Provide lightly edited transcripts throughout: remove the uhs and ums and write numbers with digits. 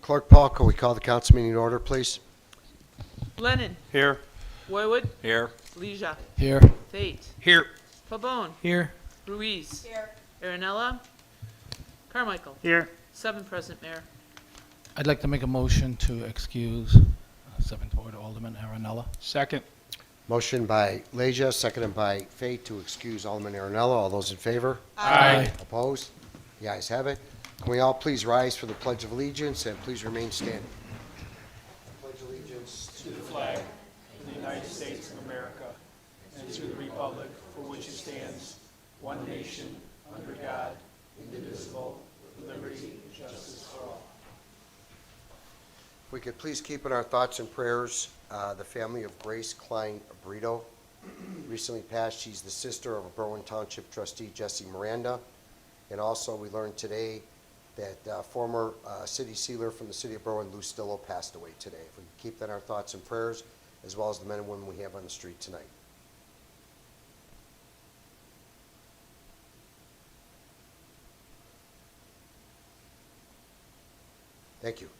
Clerk Paul, can we call the council meeting to order, please? Lennon. Here. Woywood. Here. Leisure. Here. Fate. Here. Pabon. Here. Ruiz. Here. Aaronella. Carmichael. Here. 7 present, Mayor. I'd like to make a motion to excuse 7th Ward Alderman Aaronella. Second. Motion by Leisure, seconded by Fate to excuse Alderman Aaronella. All those in favor? Aye. Opposed? The ayes have it. Can we all please rise for the Pledge of Allegiance and please remain standing? Pledge allegiance To the flag of the United States of America and to the republic for which it stands, one nation, under God, indivisible, with liberty and justice for all. If we could please keep in our thoughts and prayers the family of Grace Klein Brito. Recently passed, she's the sister of a Berwyn Township trustee, Jesse Miranda. And also we learned today that former city sealer from the city of Berwyn, Lou Stillo, passed away today. If we could keep that in our thoughts and prayers, as well as the men and women we have on the street tonight. Thank you.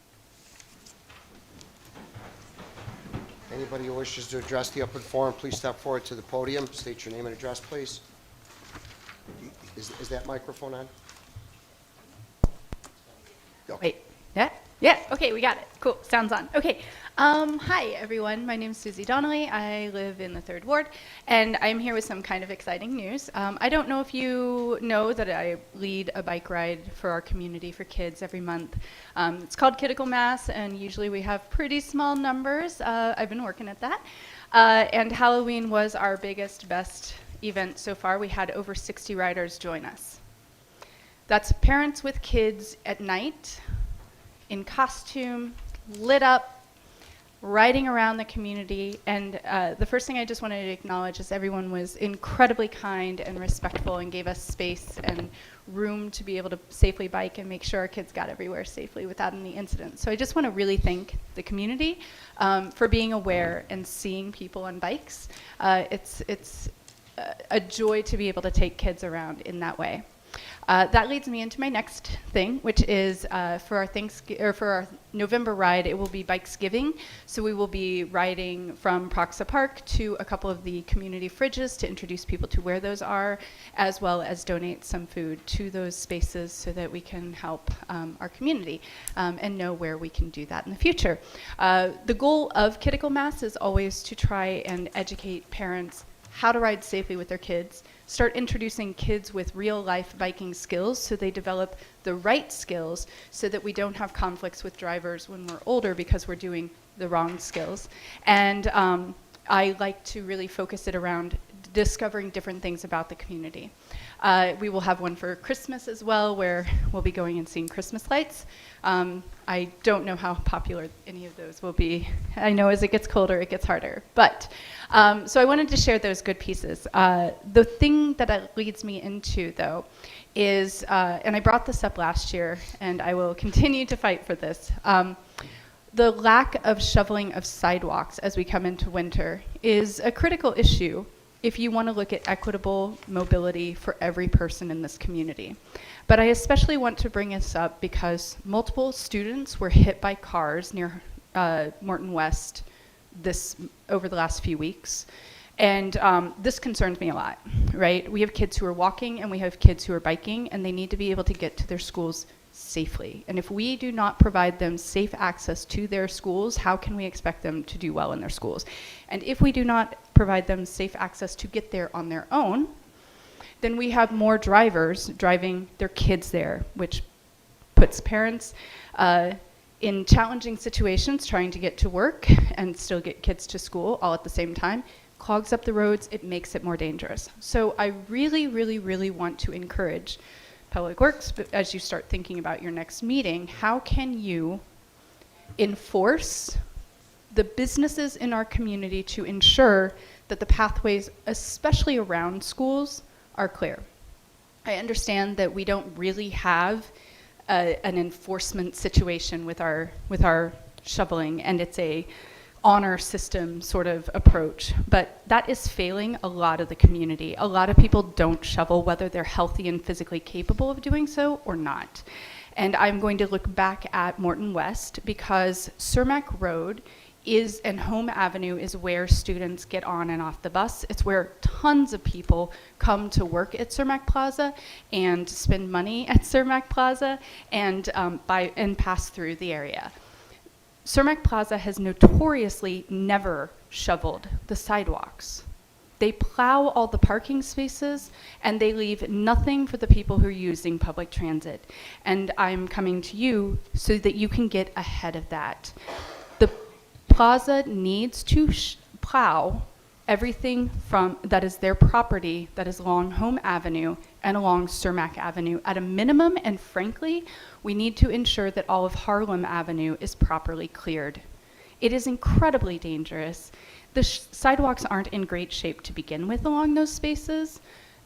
Anybody who wishes to address the open forum, please step forward to the podium. State your name and address, please. Is that microphone on? Okay. Wait, yeah? Yeah, okay, we got it. Cool, sounds on. Okay, hi everyone, my name is Susie Donnelly. I live in the 3rd Ward, and I'm here with some kind of exciting news. I don't know if you know that I lead a bike ride for our community for kids every month. It's called Critical Mass, and usually we have pretty small numbers. I've been working at that. And Halloween was our biggest, best event so far. We had over 60 riders join us. That's parents with kids at night, in costume, lit up, riding around the community. And the first thing I just wanted to acknowledge is everyone was incredibly kind and respectful and gave us space and room to be able to safely bike and make sure our kids got everywhere safely without any incidents. So I just want to really thank the community for being aware and seeing people on bikes. It's a joy to be able to take kids around in that way. That leads me into my next thing, which is for our November ride, it will be Bikesgiving. So we will be riding from Proxa Park to a couple of the community fridges to introduce people to where those are, as well as donate some food to those spaces so that we can help our community and know where we can do that in the future. The goal of Critical Mass is always to try and educate parents how to ride safely with their kids, start introducing kids with real life biking skills so they develop the right skills so that we don't have conflicts with drivers when we're older because we're doing the wrong skills. And I like to really focus it around discovering different things about the community. We will have one for Christmas as well, where we'll be going and seeing Christmas lights. I don't know how popular any of those will be. I know as it gets colder, it gets harder. But so I wanted to share those good pieces. The thing that leads me into, though, is, and I brought this up last year, and I will continue to fight for this, the lack of shoveling of sidewalks as we come into winter is a critical issue if you want to look at equitable mobility for every person in this community. But I especially want to bring this up because multiple students were hit by cars near Morton West over the last few weeks. And this concerns me a lot, right? We have kids who are walking and we have kids who are biking, and they need to be able to get to their schools safely. And if we do not provide them safe access to their schools, how can we expect them to do well in their schools? And if we do not provide them safe access to get there on their own, then we have more drivers driving their kids there, which puts parents in challenging situations trying to get to work and still get kids to school all at the same time, clogs up the roads, it makes it more dangerous. So I really, really, really want to encourage Public Works, but as you start thinking about your next meeting, how can you enforce the businesses in our community to ensure that the pathways, especially around schools, are clear? I understand that we don't really have an enforcement situation with our shoveling, and it's a honor system sort of approach, but that is failing a lot of the community. A lot of people don't shovel whether they're healthy and physically capable of doing so or not. And I'm going to look back at Morton West because Cermak Road and Home Avenue is where students get on and off the bus. It's where tons of people come to work at Cermak Plaza and spend money at Cermak Plaza and pass through the area. Cermak Plaza has notoriously never shoveled the sidewalks. They plow all the parking spaces and they leave nothing for the people who are using public transit. And I'm coming to you so that you can get ahead of that. The plaza needs to plow everything that is their property that is along Home Avenue and along Cermak Avenue at a minimum, and frankly, we need to ensure that all of Harlem Avenue is properly cleared. It is incredibly dangerous. The sidewalks aren't in great shape to begin with along those spaces.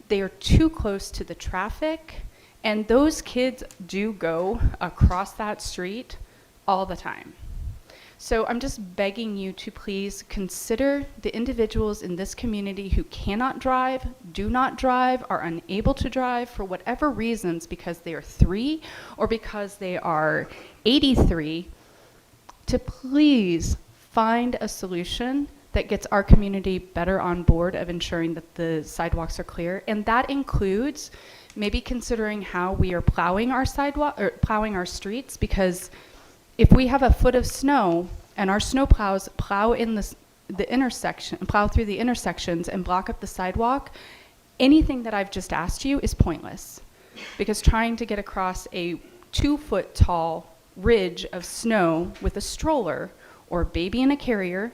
They are too close to the traffic, and those kids do go across that street all the time. So I'm just begging you to please consider the individuals in this community who cannot drive, do not drive, are unable to drive for whatever reasons, because they are 3 or because they are 83, to please find a solution that gets our community better on board of ensuring that the sidewalks are clear. And that includes maybe considering how we are plowing our sidewalk or plowing our streets, because if we have a foot of snow and our snow plows plow in the intersection, plow through the intersections and block up the sidewalk, anything that I've just asked you is pointless, because trying to get across a 2-foot tall ridge of snow with a stroller or a baby in a carrier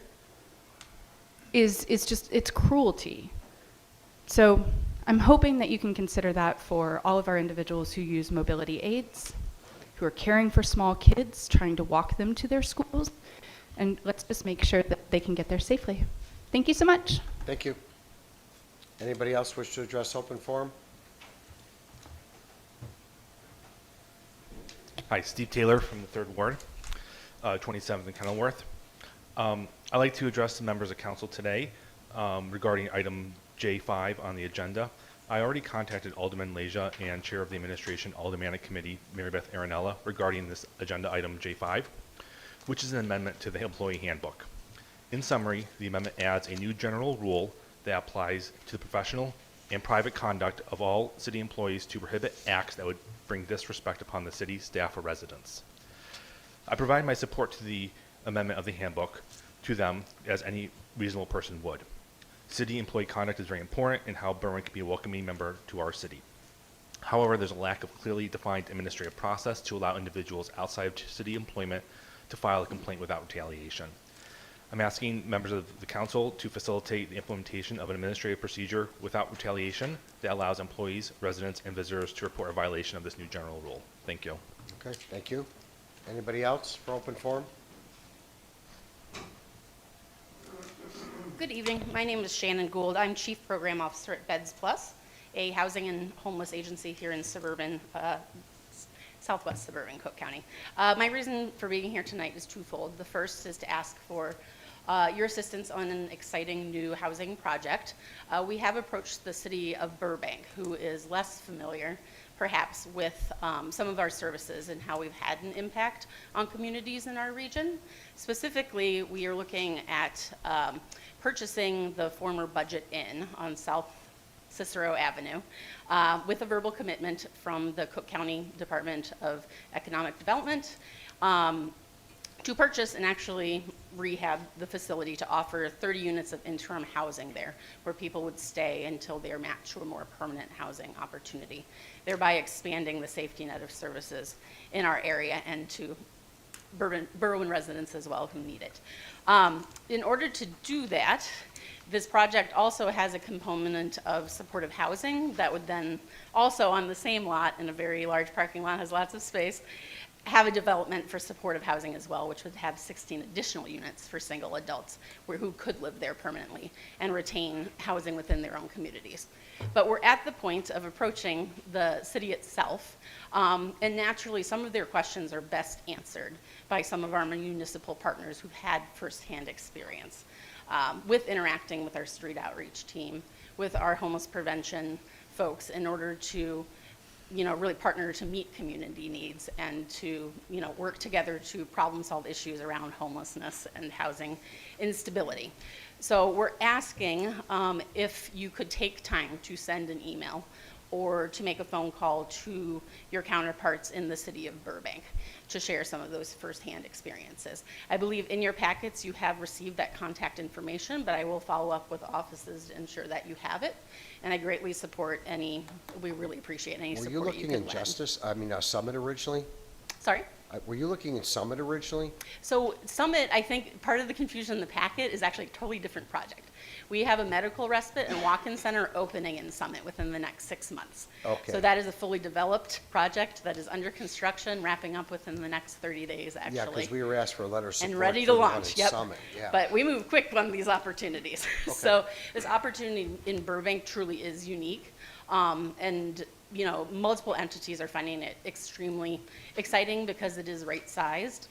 is just, it's cruelty. So I'm hoping that you can consider that for all of our individuals who use mobility aids, who are caring for small kids, trying to walk them to their schools, and let's just make sure that they can get there safely. Thank you so much. Thank you. Anybody else wish to address open forum? Hi, Steve Taylor from the 3rd Ward, 27th and Kenilworth. I'd like to address the members of council today regarding item J5 on the agenda. I already contacted Alderman Leja and Chair of the Administration Aldermanic Committee, Mary Beth Aronella, regarding this agenda item J5, which is an amendment to the employee handbook. In summary, the amendment adds a new general rule that applies to the professional and private conduct of all city employees to prohibit acts that would bring disrespect upon the city, staff, or residents. I provide my support to the amendment of the handbook to them as any reasonable person would. City employee conduct is very important in how Berwyn can be a welcoming member to our city. However, there's a lack of clearly defined administrative process to allow individuals outside of city employment to file a complaint without retaliation. I'm asking members of the council to facilitate the implementation of an administrative procedure without retaliation that allows employees, residents, and visitors to report a violation of this new general rule. Thank you. Okay, thank you. Anybody else for open forum? Good evening. My name is Shannon Gould. I'm Chief Program Officer at Beds Plus, a housing and homeless agency here in southwest suburban Cook County. My reason for being here tonight is twofold. The first is to ask for your assistance on an exciting new housing project. We have approached the city of Burbank, who is less familiar perhaps with some of our services and how we've had an impact on communities in our region. Specifically, we are looking at purchasing the former Budget Inn on South Cicero Avenue with a verbal commitment from the Cook County Department of Economic Development to purchase and actually rehab the facility to offer 30 units of interim housing there, where people would stay until they're matched to a more permanent housing opportunity, thereby expanding the safety net of services in our area and to Berwyn residents as well who need it. In order to do that, this project also has a component of supportive housing that would then also on the same lot, in a very large parking lot, has lots of space, have a development for supportive housing as well, which would have 16 additional units for single adults who could live there permanently and retain housing within their own communities. But we're at the point of approaching the city itself, and naturally some of their questions are best answered by some of our municipal partners who've had firsthand experience with interacting with our street outreach team, with our homeless prevention folks, in order to really partner to meet community needs and to, work together to problem solve issues around homelessness and housing instability. So we're asking if you could take time to send an email or to make a phone call to your counterparts in the city of Burbank to share some of those firsthand experiences. I believe in your packets you have received that contact information, but I will follow up with offices to ensure that you have it. And I greatly support we really appreciate any Were support you looking can in Summit originally? Sorry? Were you looking at Summit originally? So Summit, I think part of the confusion in the packet is actually a totally different project. We have a medical respite and walk-in center opening in Summit within the next 6 months. Okay. So that is a fully developed project that is under construction, wrapping up within the next 30 days, actually. Yeah, because we were asked for a letter of support And ready for to the one launch, at yep. Summit, yeah. But we move quick on these opportunities. So this opportunity in Burbank truly is unique. And multiple entities are finding it extremely exciting because it is right-sized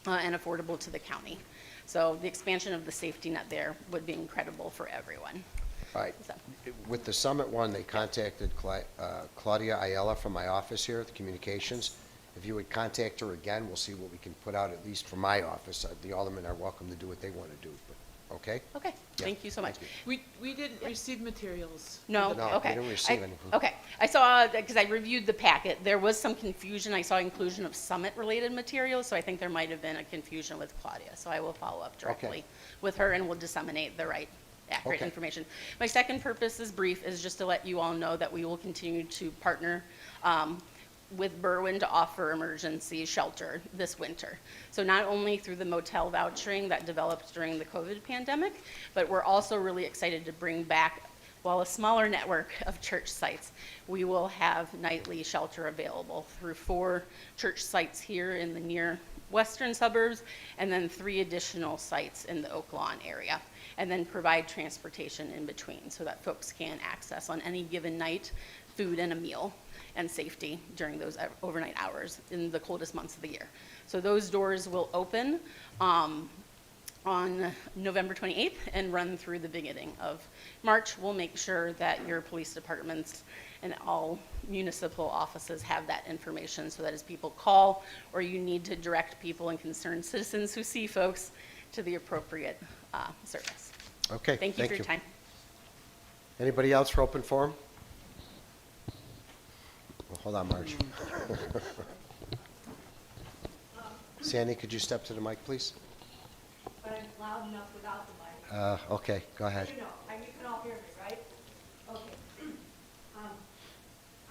and affordable to the county. So the expansion of the safety net there would be incredible for everyone. All right. So. With the Summit one, they contacted Claudia Ayala from my office here, the communications. If you would contact her again, we'll see what we can put out, at least from my office. The aldermen are welcome to do what they want to do, but, okay? Okay, Yeah, thank you so much. thank We didn't receive materials. No, No, we okay. didn't receive anything. Okay, I saw, because I reviewed the packet, there was some confusion. I saw inclusion of summit-related materials, so I think there might have been a confusion with Claudia. So I will follow up directly with her and we'll disseminate the right, accurate Okay. information. My second purpose is brief, is just to let you all know that we will continue to partner with Berwyn to offer emergency shelter this winter. So not only through the motel vouchering that developed during the COVID pandemic, but we're also really excited to bring back, while a smaller network of church sites, we will have nightly shelter available through 4 church sites here in the near western suburbs, and then 3 additional sites in the Oak Lawn area, and then provide transportation in between so that folks can access on any given night food and a meal and safety during those overnight hours in the coldest months of the year. So those doors will open on November 28th and run through the beginning of March. We'll make sure that your police departments and all municipal offices have that information so that as people call or you need to direct people and concerned citizens who see folks to the appropriate service. Okay, Thank you for your time. Anybody else for open forum? Well, hold on, Marge. Sandy, could you step to the mic, please? But I'm loud enough without the mic. Okay, go ahead. You know, and you can all hear me, right? Okay.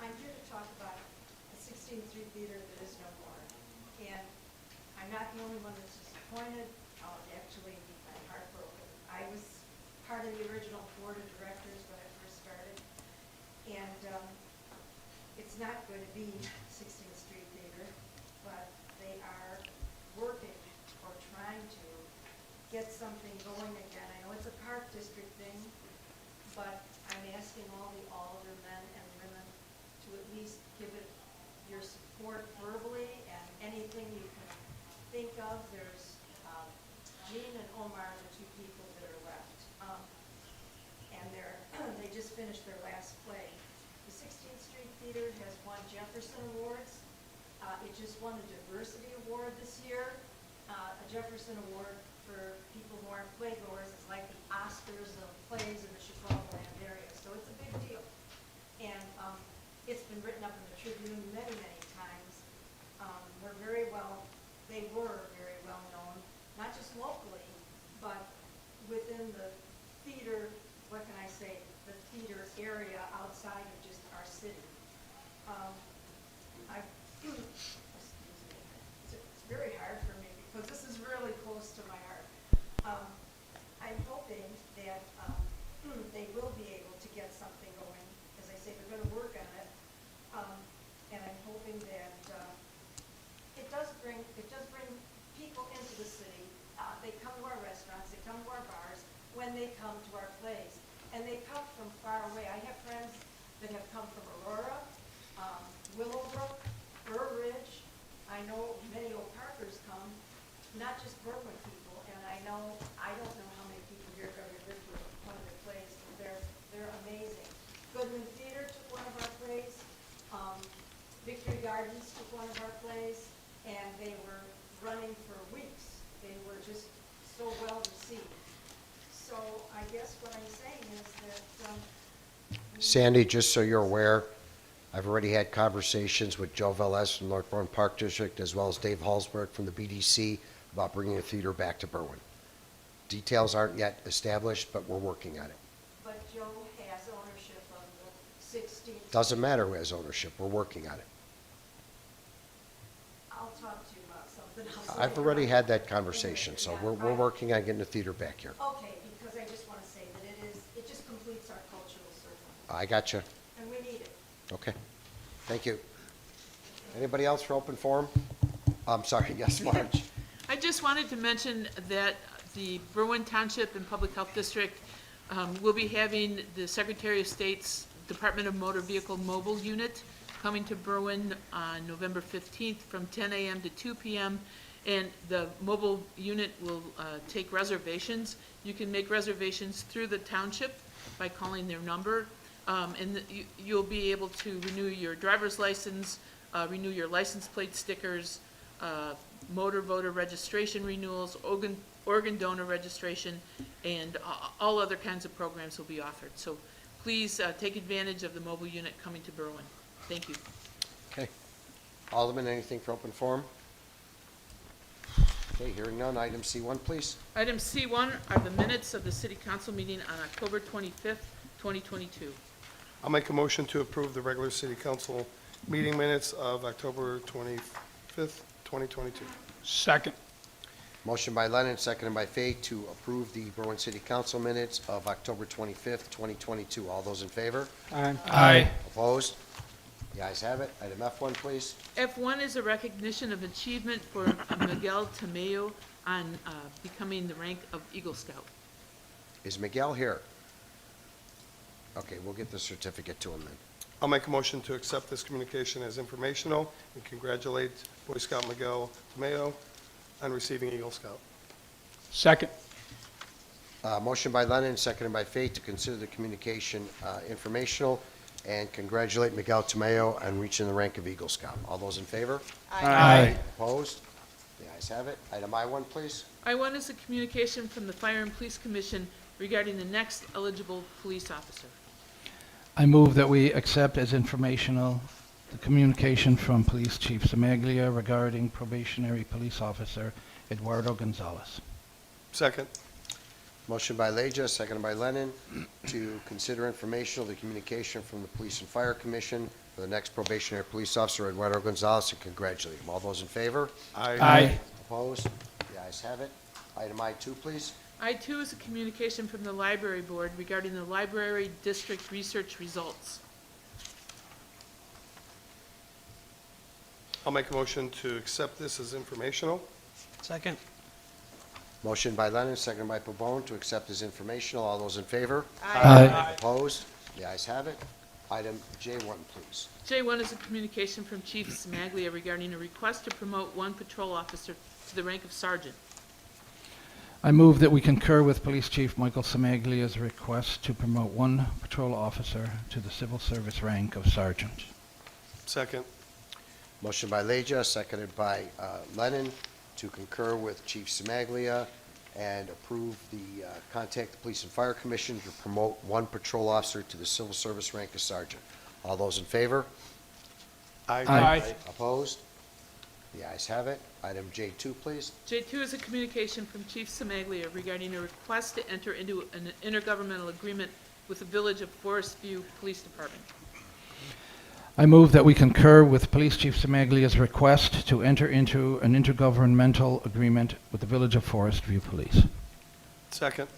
I'm here to talk about the 16th Street Theater that is no more. And I'm not the only one that's disappointed. Actually, I'm heartbroken. I was part of the original board of directors when it first started. And it's not going to be 16th Street Theater, but they are working or trying to get something going again. I know it's a park district thing, but I'm asking all the aldermen and women to at least give it your support verbally and anything you can think of. There's Jean and Omar, the 2 people that are left, and they just finished their last play. The 16th Street Theater has won Jefferson Awards. It just won a diversity award this year. A Jefferson Award for people who aren't playgoers is like the Oscars of plays in the Chicagoland area, so it's a big deal. And it's been written up in the Tribune many, many times. They were very well known, not just locally, but within the theater, what can I say, the theater area outside of just our city. Excuse me, it's very hard for me because this is really close to my heart. I'm hoping that they will be able to get something going. As I say, they're going to work on it, and I'm hoping that it does bring people into the city. They come to our restaurants, they come to our bars when they come to our plays, and they come from far away. I have friends that have come from Aurora, gardens to one of our plays, and they were running for weeks. They were just so well received. So I guess what I'm saying is that, Sandy, just so you're aware, I've already had conversations with Joe Velez from North Berwyn Park District, as well as Dave Hallsberg from the BDC, about bringing the theater back to Berwyn. Details aren't yet established, but we're working on it. but Joe has ownership of the 16th. Doesn't matter who has ownership, we're working on it. I'll talk to you about something else. I've later already on. had that conversation, so we're working on getting the theater back here. Okay, because I just want to say that it just completes our cultural circle, I got you. and we need it. Okay. Thank you. Anybody else for open forum? I'm sorry, yes, Marge. I just wanted to mention that the Berwyn Township and Public Health District will be having the Secretary of State's Department of Motor Vehicle Mobile Unit coming to Berwyn on November 15th from 10 a.m. to 2 p.m. And the mobile unit will take reservations. You can make reservations through the township by calling their number. You'll be able to renew your driver's license, renew your license plate stickers, motor voter registration renewals, organ donor registration, and all other kinds of programs will be offered. So please take advantage of the mobile unit coming to Berwyn. Thank you. Okay. Alderman, anything for open forum? Okay, hearing none. Item C1, please. Item C1 are the minutes of the City Council meeting on October 25th, 2022. I'll make a motion to approve the regular city council meeting minutes of October 25th, 2022. Second. Motion by Lennon, seconded by Fay to approve the Berwyn City Council minutes of October 25th, 2022. All those in favor? Aye. Opposed? The ayes have it. Item F1, please. F1 is a recognition of achievement for Miguel Tamayo on becoming the rank of Eagle Scout. Is Miguel here? Okay, we'll get the certificate to him then. I'll make a motion to accept this communication as informational and congratulate Boy Scout Miguel Tamayo on receiving Eagle Scout. Second. Motion by Lennon, seconded by Fay to consider the communication informational and congratulate Miguel Tamayo on reaching the rank of Eagle Scout. All those in favor? Aye. Opposed? The ayes have it. Item I1, please. I1 is a communication from the Fire and Police Commission regarding the next eligible police officer. I move that we accept as informational the communication from Police Chief Samaglia regarding probationary police officer Eduardo Gonzalez. Second. Motion by Leja, seconded by Lennon, to consider informational the communication from the Police and Fire Commission for the next probationary police officer, Eduardo Gonzalez, and congratulate him. All those in favor? Aye. Opposed? The ayes have it. Item I2, please. I2 is a communication from the Library Board regarding the Library District research results. I'll make a motion to accept this as informational. Second. Motion by Lennon, seconded by Pabon to accept as informational. All those in favor? Aye. Opposed? The ayes have it. Item J1, please. J1 is a communication from Chief Smaglia regarding a request to promote one patrol officer to the rank of sergeant. I move that we concur with Police Chief Michael Samaglia's request to promote one patrol officer to the civil service rank of sergeant. Second. Motion by Leja, seconded by Lennon to concur with Chief Samaglia and approve the contact the Police and Fire Commission to promote one patrol officer to the civil service rank of sergeant. All those in favor? Aye. Opposed? The ayes have it. Item J2, please. J2 is a communication from Chief Samaglia regarding a request to enter into an intergovernmental agreement with the Village of Forest View Police Department. I move that we concur with Police Chief Samaglia's request to enter into an intergovernmental agreement with the Village of Forest View Police. Second.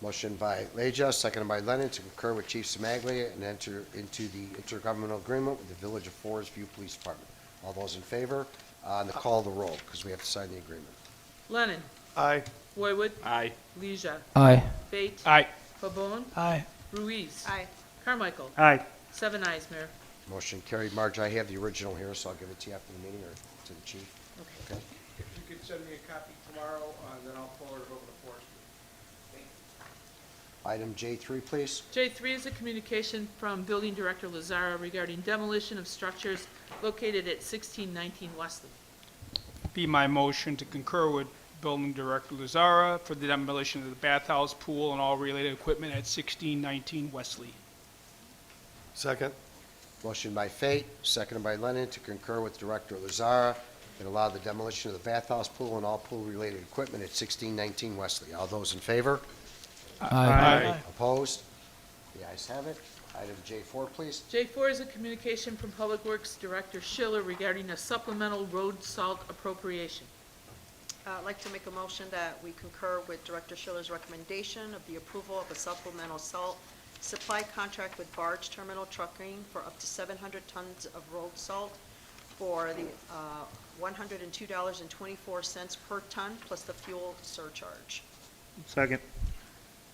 Motion by Leja, seconded by Lennon to concur with Chief Samaglia and enter into the intergovernmental agreement with the Village of Forest View Police Department. All those in favor? On the call of the roll, because we have to sign the agreement. Lennon. Aye. Boywood. Aye. Leisure. Aye. Fate. Aye. Pabon. Aye. Ruiz. Aye. Carmichael. Aye. 7 ayes, Mayor. Motion carried. Marge, I have the original here, so I'll give it to you after the meeting or to the chief. Okay. If you could send me a copy tomorrow, then I'll forward it over to Forest. Item J3, please. J3 is a communication from Building Director Lazara regarding demolition of structures located at 1619 Wesley. Be my motion to concur with Building Director Lazara for the demolition of the bathhouse, pool, and all related equipment at 1619 Wesley. Second. Motion by Fate, seconded by Lennon, to concur with Director Lazara and allow the demolition of the bathhouse, pool, and all pool-related equipment at 1619 Wesley. All those in favor? Aye. Opposed? The ayes have it. Item J4, please. J4 is a communication from Public Works Director Schiller regarding a supplemental road salt appropriation. I'd like to make a motion that we concur with Director Schiller's recommendation of the approval of a supplemental salt supply contract with Barge Terminal Trucking for up to 700 tons of road salt for the $102.24 per ton plus the fuel surcharge. Second.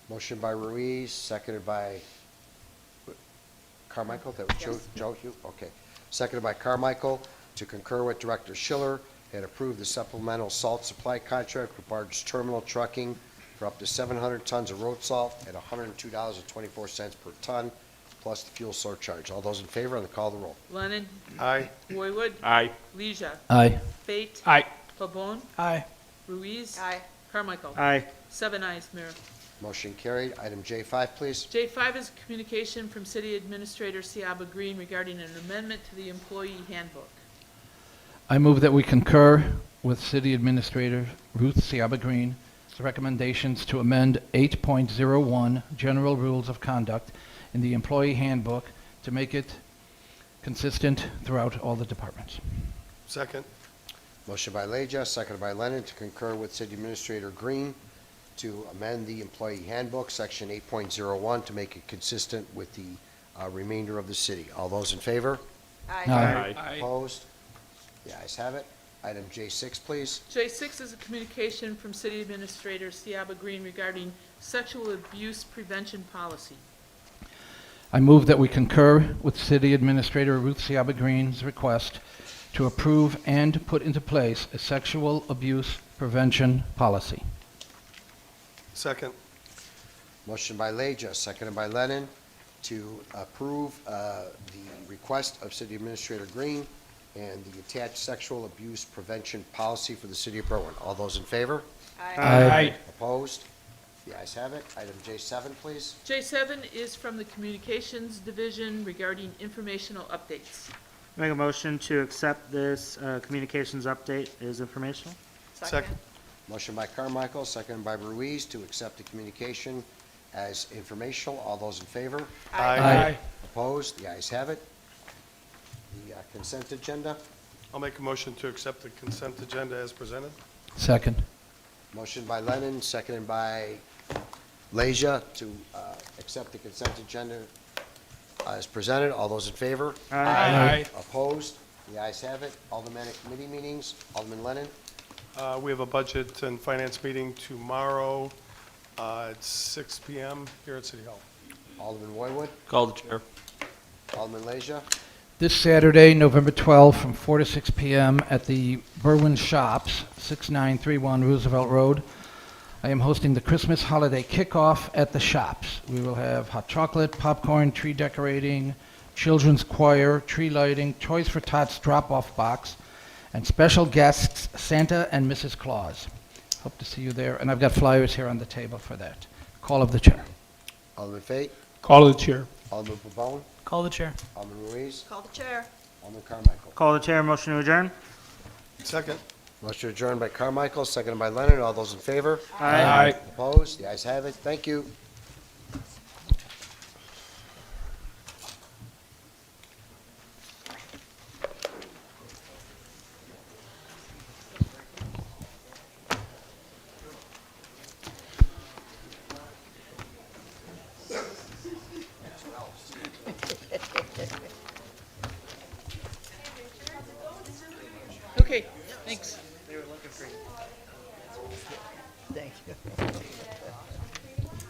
Motion by Ruiz, seconded by Carmichael. That was Yes. Joe Hugh? Okay. Seconded by Carmichael to concur with Director Schiller and approve the supplemental salt supply contract with Barge Terminal Trucking for up to 700 tons of road salt at $102.24 per ton, plus the fuel surcharge. All those in favor on the call of the roll. Lennon? Aye. Boywood? Aye. Leisure? Aye. Fate? Aye. Pabon? Aye. Ruiz? Aye. Carmichael? Aye. 7 ayes, Mayor. Motion carried. Item J5, please. J5 is a communication from City Administrator Siaba Green regarding an amendment to the employee handbook. I move that we concur with City Administrator Ruth Siaba Green's recommendations to amend 8.01 General Rules of Conduct in the Employee Handbook to make it consistent throughout all the departments. Second. Motion by Leja, seconded by Lennon, to concur with City Administrator Green to amend the Employee Handbook, Section 8.01, to make it consistent with the remainder of the city. All those in favor? Aye. Aye. Opposed? The ayes have it. Item J6, please. J6 is a communication from City Administrator Siaba Green regarding sexual abuse prevention policy. I move that we concur with City Administrator Ruth Siaba Green's request to approve and put into place a sexual abuse prevention policy. Second. Motion by Leja, seconded by Lennon, to approve the request of City Administrator Green and the attached sexual abuse prevention policy for the city of Berwyn. All those in favor? Aye. Opposed? The ayes have it. Item J7, please. J7 is from the Communications Division regarding informational updates. Make a motion to accept this communications update as informational. Second. Motion by Carmichael, seconded by Ruiz, to accept the communication as informational. All those in favor? Aye. Opposed? The ayes have it. The consent agenda. I'll make a motion to accept the consent agenda as presented. Second. Motion by Lennon, seconded by Leja, to accept the consent agenda as presented. All those in favor? Aye. Opposed? The ayes have it. Aldermanic committee meetings. Alderman Lennon. We have a budget and finance meeting tomorrow at 6 p.m. here at City Hall. Alderman Roywood. Call the chair. Alderman Leja. This Saturday, November 12th, from 4 to 6 p.m. at the Berwyn Shops, 6931 Roosevelt Road, I am hosting the Christmas holiday kickoff at the shops. We will have hot chocolate, popcorn, tree decorating, children's choir, tree lighting, Toys for Tots drop-off box, and special guests, Santa and Mrs. Claus. Hope to see you there, and I've got flyers here on the table for that. Call of the chair. Alderman Fate. Call the chair. Alderman Pabon. Call the chair. Alderman Ruiz. Call the chair. Alderman Carmichael. Call the chair. Motion to adjourn. Second. Motion adjourned by Carmichael, seconded by Leonard. All those in favor? Aye. Opposed? The ayes have it. Thank you. Okay, thanks. Thank you.